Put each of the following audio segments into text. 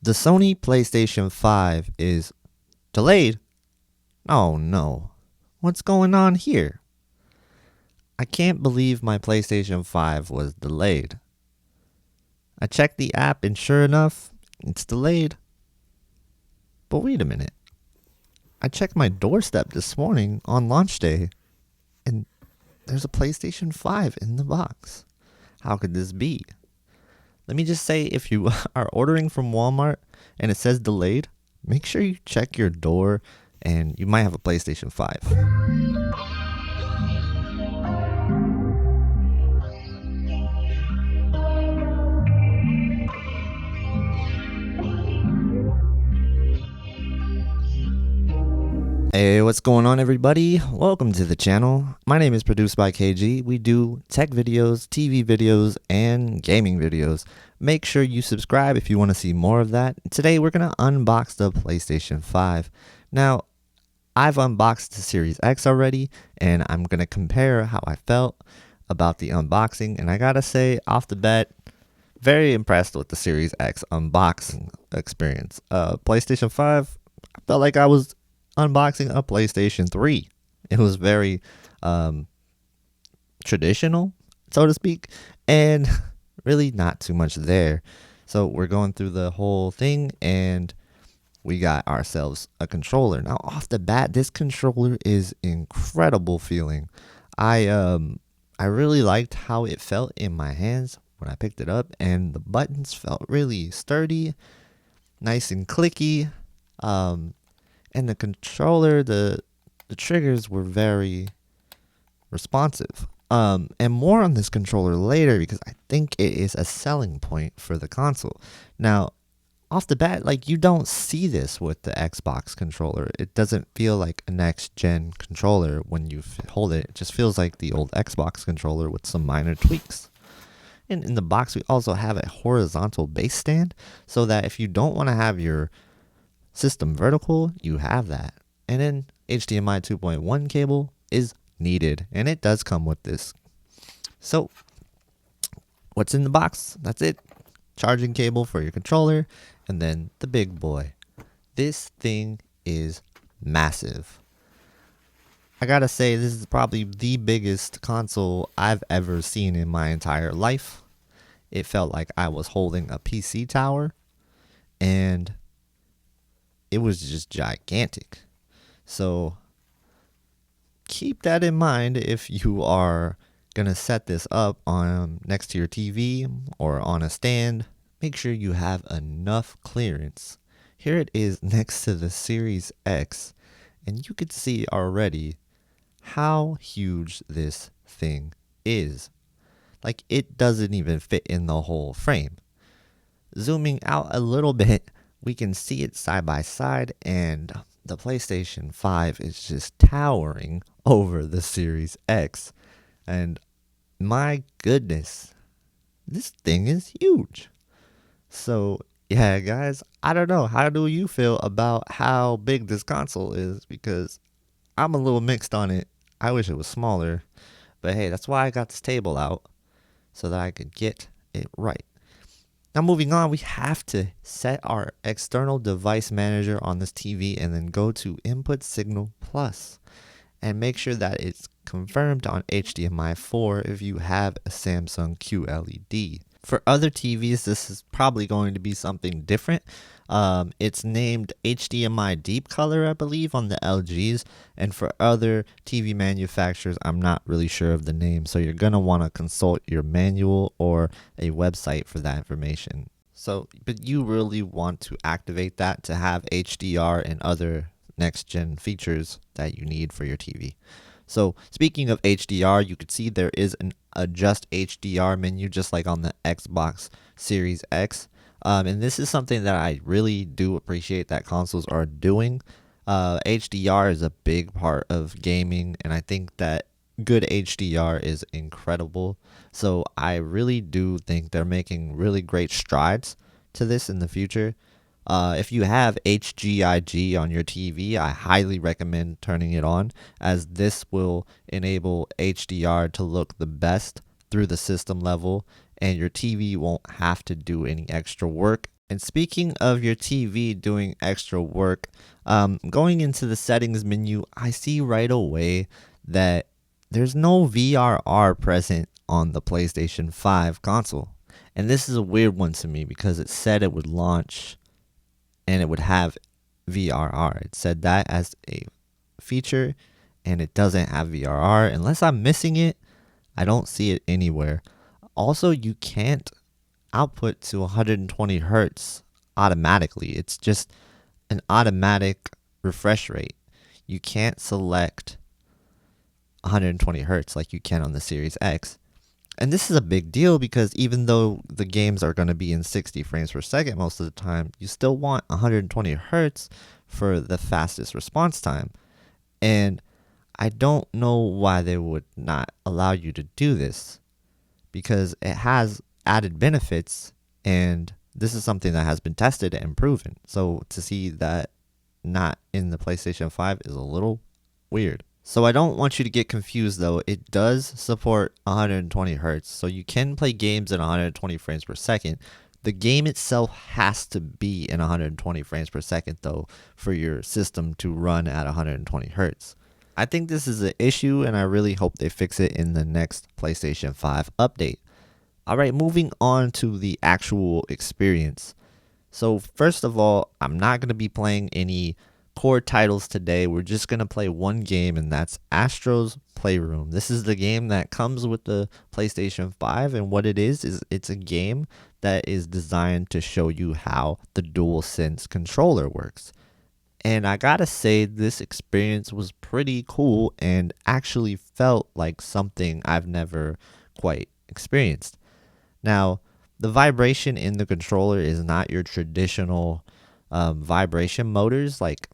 The Sony PlayStation 5 is delayed? Oh no. What's going on here? I can't believe my PlayStation 5 was delayed. I checked the app and sure enough, it's delayed. But wait a minute. I checked my doorstep this morning on launch day and there's a PlayStation 5 in the box. How could this be? Let me just say, if you are ordering from Walmart and it says delayed, make sure you check your door and you might have a PlayStation 5. Hey, what's going on, everybody? Welcome to the channel. My name is Produced by KG. We do tech videos, TV videos, and gaming videos. Make sure you subscribe if you want to see more of that. Today, we're going to unbox the PlayStation 5. Now, I've unboxed the Series X already, and I'm going to compare how I felt about the unboxing. And I gotta say, off the bat, very impressed with the Series X unboxing experience. PlayStation 5, I felt like I was unboxing a PlayStation 3. It was very traditional, so to speak, and really not too much there. So we're going through the whole thing and we got ourselves a controller. Now off the bat, this controller is incredible feeling. I really liked how it felt in my hands when I picked it up, and the buttons felt really sturdy, nice and clicky. And the controller, the triggers were very responsive. And more on this controller later because I think it is a selling point for the console. Now, off the bat, like, you don't see this with the Xbox controller. It doesn't feel like a next-gen controller when you hold it. It just feels like the old Xbox controller with some minor tweaks. And in the box, we also have a horizontal base stand so that if you don't want to have your system vertical, you have that. And then HDMI 2.1 cable is needed, and it does come with this. So what's in the box? That's it. Charging cable for your controller, and then the big boy. This thing is massive. I gotta say, this is probably the biggest console I've ever seen in my entire life. It felt like I was holding a PC tower, and it was just gigantic. So keep that in mind if you are going to set this up on next to your TV or on a stand. Make sure you have enough clearance. Here it is next to the Series X, and you could see already how huge this thing is. Like, it doesn't even fit in the whole frame. Zooming out a little bit, we can see it side by side, and the PlayStation 5 is just towering over the Series X. And my goodness, this thing is huge. So yeah, guys, I don't know. How do you feel about how big this console is? Because I'm a little mixed on it. I wish it was smaller. But hey, that's why I got this table out, so that I could get it right. Now, moving on, we have to set our external device manager on this TV and then go to Input Signal Plus and make sure that it's confirmed on HDMI 4 if you have a Samsung QLED. For other TVs, this is probably going to be something different. It's named HDMI Deep Color, I believe, on the LGs. And for other TV manufacturers, I'm not really sure of the name. So you're going to want to consult your manual or a website for that information. So, but you really want to activate that to have HDR and other next-gen features that you need for your TV. So speaking of HDR, you could see there is an adjust HDR menu just like on the Xbox Series X. And this is something that I really do appreciate that consoles are doing. HDR is a big part of gaming, and I think that good HDR is incredible. So I really do think they're making really great strides to this in the future. If you have HGIG on your TV, I highly recommend turning it on, as this will enable HDR to look the best through the system level, and your TV won't have to do any extra work And speaking of your TV doing extra work, going into the settings menu, I see right away that there's no VRR present on the PlayStation 5 console. And this is a weird one to me because it said it would launch and it would have VRR. It said that as a feature and it doesn't have VRR. Unless I'm missing it, I don't see it anywhere. Also, you can't output to 120 hertz automatically. It's just an automatic refresh rate. You can't select 120 hertz like you can on the Series X. And this is a big deal because even though the games are going to be in 60 frames per second most of the time, you still want 120 hertz for the fastest response time. And I don't know why they would not allow you to do this because it has added benefits and this is something that has been tested and proven. So to see that not in the PlayStation 5 is a little weird. So I don't want you to get confused though. It does support 120 hertz, so you can play games at 120 frames per second. The game itself has to be in 120 frames per second though for your system to run at 120 hertz. I think this is an issue and I really hope they fix it in the next PlayStation 5 update. All right, moving on to the actual experience. So first of all, I'm not going to be playing any core titles today. We're just going to play one game, and that's Astro's Playroom. This is the game that comes with the PlayStation 5, and what it is it's a game that is designed to show you how the DualSense controller works. And I gotta say, this experience was pretty cool and actually felt like something I've never quite experienced. Now, the vibration in the controller is not your traditional vibration motors like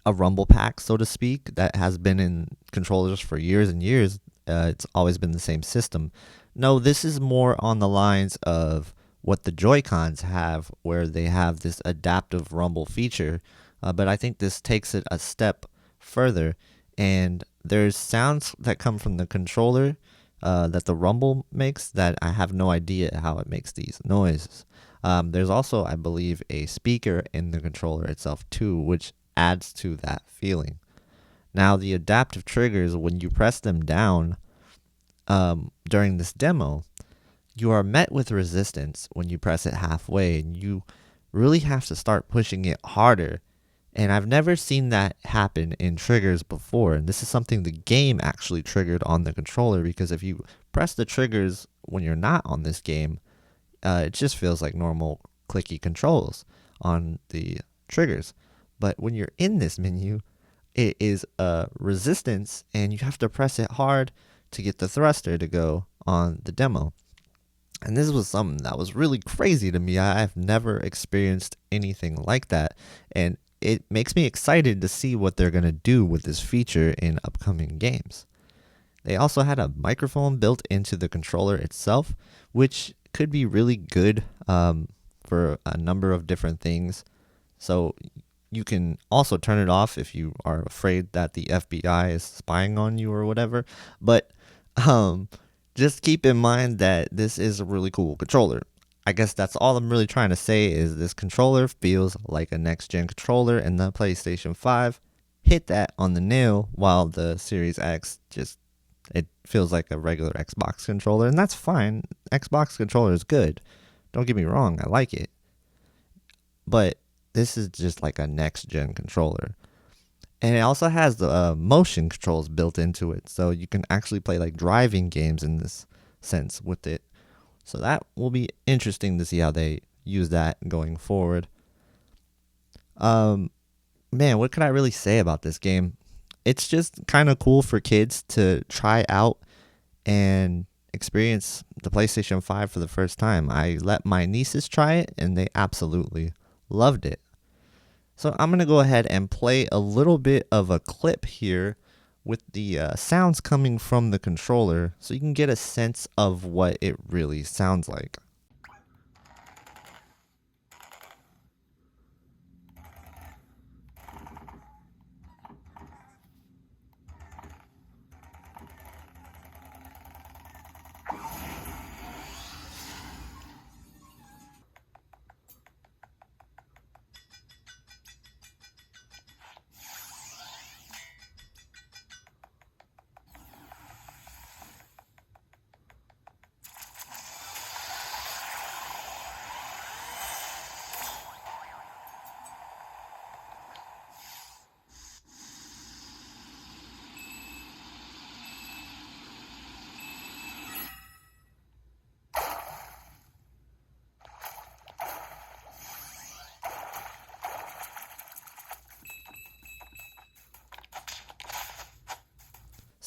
a rumble pack, so to speak, that has been in controllers for years and years. It's always been the same system. No, this is more on the lines of what the Joy-Cons have, where they have this adaptive rumble feature. But I think this takes it a step further. And there's sounds that come from the controller that the rumble makes that I have no idea how it makes these noises. There's also, I believe, a speaker in the controller itself too, which adds to that feeling. Now, the adaptive triggers, when you press them down during this demo, you are met with resistance when you press it halfway, and you really have to start pushing it harder. And I've never seen that happen in triggers before. And this is something the game actually triggered on the controller, because if you press the triggers when you're not on this game, it just feels like normal clicky controls on the triggers. But when you're in this menu, it is a resistance and you have to press it hard to get the thruster to go on the demo. And this was something that was really crazy to me. I've never experienced anything like that. And it makes me excited to see what they're going to do with this feature in upcoming games. They also had a microphone built into the controller itself, which could be really good for a number of different things. So you can also turn it off if you are afraid that the FBI is spying on you or whatever. But just keep in mind that this is a really cool controller. I guess that's all I'm really trying to say is this controller feels like a next-gen controller, and the PlayStation 5 hit that on the nail, while the Series X it feels like a regular Xbox controller, and that's fine. Xbox controller is good. Don't get me wrong, I like it. But this is just like a next-gen controller. And it also has the motion controls built into it, so you can actually play like driving games in this sense with it. So that will be interesting to see how they use that going forward. Man, what could I really say about this game? It's just kind of cool for kids to try out and experience the PlayStation 5 for the first time. I let my nieces try it, and they absolutely loved it. So I'm going to go ahead and play a little bit of a clip here with the sounds coming from the controller so you can get a sense of what it really sounds like.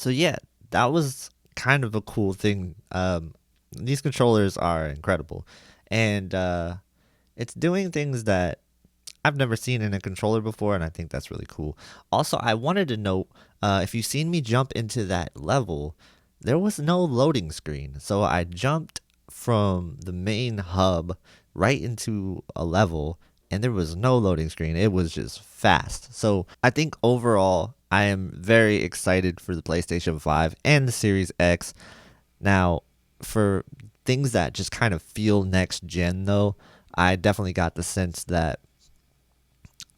So yeah, that was kind of a cool thing. These controllers are incredible, and it's doing things that I've never seen in a controller before, and I think that's really cool. Also, I wanted to note, if you've seen me jump into that level, there was no loading screen. So I jumped from the main hub right into a level, and there was no loading screen. It was just fast. So I think overall, I am very excited for the PlayStation 5 and the Series X. Now, for things that just kind of feel next gen, though, I definitely got the sense that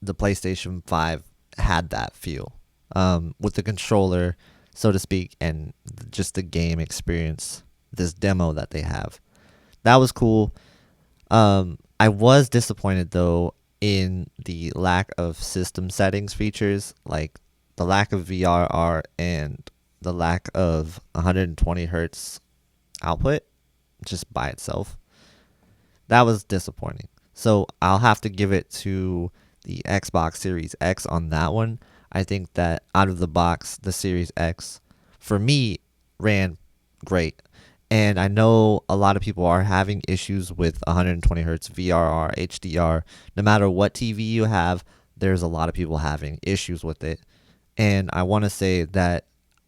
the PlayStation 5 had that feel, with the controller, so to speak, and just the game experience, this demo that they have. That was cool. I was disappointed, though, in the lack of system settings features, like the lack of VRR and the lack of 120 hertz output just by itself. That was disappointing. So I'll have to give it to the Xbox Series X on that one. I think that out of the box, the Series X, for me, ran great. And I know a lot of people are having issues with 120 hertz VRR, HDR. No matter what TV you have, there's a lot of people having issues with it. And I want to say that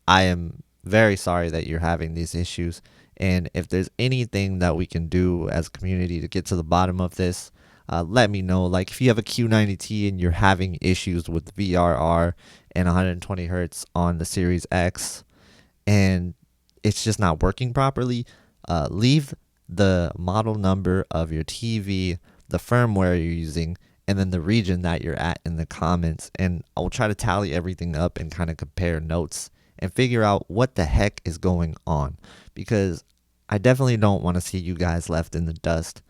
I am very sorry that you're having these issues. And if there's anything that we can do as a community to get to the bottom of this, let me know. Like if you have a Q90T and you're having issues with VRR and 120 hertz on the Series X, and it's just not working properly, leave the model number of your TV, the firmware you're using, and then the region that you're at in the comments. And I'll try to tally everything up and kind of compare notes and figure out what the heck is going on, because I definitely don't want to see you guys left in the dust.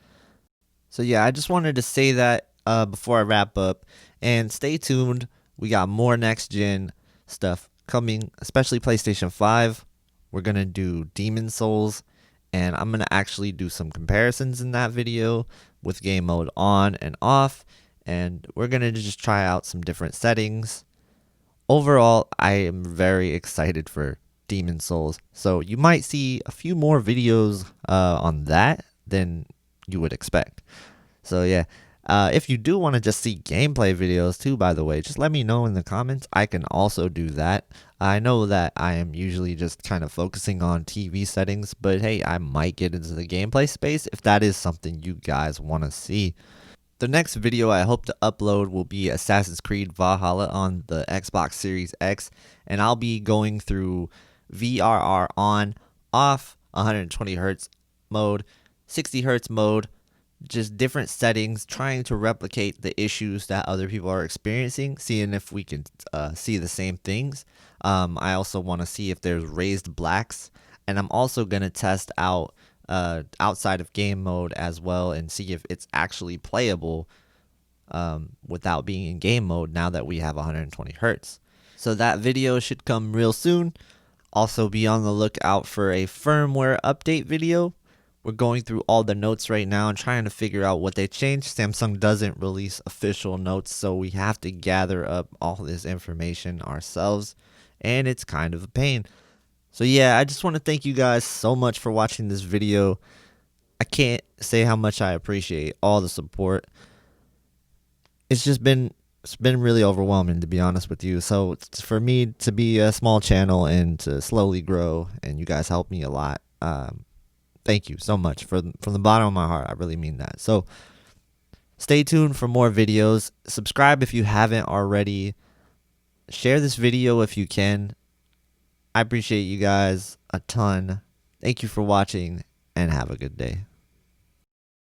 So yeah, I just wanted to say that before I wrap up, and stay tuned. We got more next gen stuff coming, especially PlayStation 5. We're going to do Demon Souls, and I'm going to actually do some comparisons in that video with game mode on and off, and we're going to just try out some different settings. Overall, I am very excited for Demon Souls, so you might see a few more videos on that than you would expect. So yeah, if you do want to just see gameplay videos too, by the way, just let me know in the comments. I can also do that. I know that I am usually just kind of focusing on TV settings, but hey, I might get into the gameplay space if that is something you guys want to see. The next video I hope to upload will be Assassin's Creed Valhalla on the Xbox Series X, and I'll be going through VRR on, off, 120 hertz mode, 60 hertz mode, just different settings, trying to replicate the issues that other people are experiencing, seeing if we can see the same things. I also want to see if there's raised blacks, and I'm also going to test out outside of game mode as well and see if it's actually playable without being in game mode now that we have 120 hertz. So that video should come real soon. Also be on the lookout for a firmware update video. We're going through all the notes right now and trying to figure out what they changed. Samsung doesn't release official notes, so we have to gather up all this information ourselves, and it's kind of a pain. So yeah, I just want to thank you guys so much for watching this video. I can't say how much I appreciate all the support. It's been really overwhelming, to be honest with you. So for me to be a small channel and to slowly grow, and you guys help me a lot. Thank you so much from the bottom of my heart. I really mean that. So stay tuned for more videos. Subscribe if you haven't already. Share this video if you can. I appreciate you guys a ton. Thank you for watching, and have a good day.